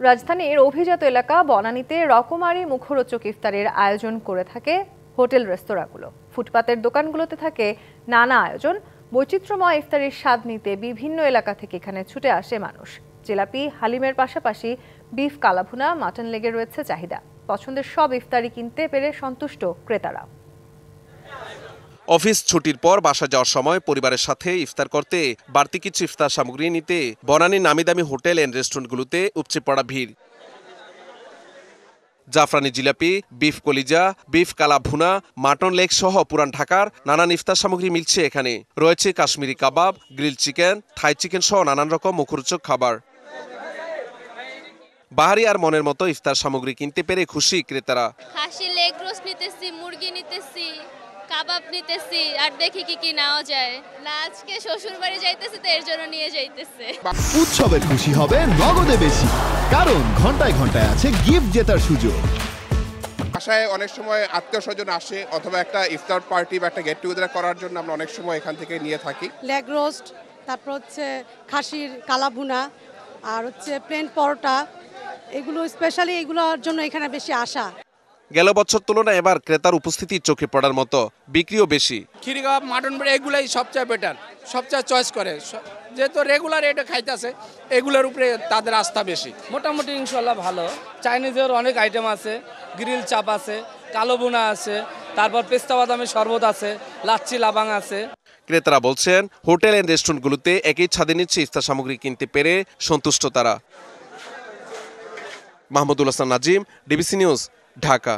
রাজধানীর অভিজাত এলাকা বনানীতে রকমারি মুখরোচক ইফতারের আয়োজন করে থাকে হোটেল রেস্তোরাঁগুলো। ফুটপাতের দোকানগুলোতে থাকে নানা আয়োজন। বৈচিত্র্যময় ইফতারের স্বাদ নিতে বিভিন্ন এলাকা থেকে এখানে ছুটে আসে মানুষ। জিলাপি, হালিমের পাশাপাশি বিফ কালাভুনা, মাটন লেগে রয়েছে চাহিদা। পছন্দের সব ইফতারি কিনতে পেরে সন্তুষ্ট ক্রেতারা। অফিস ছুটির পর বাসা যাওয়ার সময় পরিবারের সাথে ইফতার করতে বাড়তি কিছু ইফতার সামগ্রী নিতে বনানীর নামিদামি হোটেল এন্ড রেস্টুরেন্টগুলোতে উপচে পড়া ভিড়। জাফরানি জিলাপি, বিফ কলিজা, বিফ কালা ভুনা, মাটন লেগ সহ পুরান ঢাকার নানান ইফতার সামগ্রী মিলছে এখানে। রয়েছে কাশ্মীরি কাবাব, গ্রিল চিকেন, থাই চিকেন সহ নানান রকম মুখরোচক খাবার। বাহারি আর মনের মতো ইফতার সামগ্রী কিনতে পেরে খুশি ক্রেতারা। খাসি লেগ রোস্ট নিতেছি, মুরগি নিতেছি, কাবাব নিতেছি, আর দেখি কি কি নেওয়া যায়। না আজকে শ্বশুর বাড়ি যাইতেছে তো এর জন্য নিয়ে যাইতেছে। উৎসবের খুশি হবে নগদে বেশি, কারণ ঘন্টায় ঘন্টায় আছে গিফট জেতার সুযোগ। বাসায় অনেক সময় আত্মীয় স্বজন আসে অথবা একটা ইফতার পার্টি বা একটা গেট টুগেদার করার জন্য আমরা অনেক সময় এখান থেকে নিয়ে থাকি। লেগ রোস্ট, তারপর হচ্ছে খাসির কালাভুনা, আর হচ্ছে প্লেন পরোটা, এগুলো স্পেশালি এগুলোর জন্য এখানে বেশি আসা। গেল বছর তুলনায় এবার ক্রেতার উপস্থিতি চোখে পড়ার মতো, বিক্রিও বেশি। খিরি কাবাব, মাটন বিরিয়ানি এগুলাই সবচেয়ে বেটার, সবচেয়ে চয়েস করে। যেহেতু রেগুলার এটা খাইতেছে, এগুলোর উপরে তাদের আস্থা বেশি। মোটামুটি ইনশাল্লাহ ভালো। চাইনিজের অনেক আইটেম আছে, গ্রিল চাপ আছে, কালো বোনা আছে, তারপর পেস্তা বাদামের শরবত আছে, লাচ্ছি লাবাং আছে। ক্রেতারা বলছেন হোটেল এন্ড রেস্টুরেন্টগুলোতে একই ছাদে নিচ্ছে ইফতার সামগ্রী কিনতে পেরে সন্তুষ্ট তারা। Mahmudul Hasan Nazim, DBC news, Dhaka.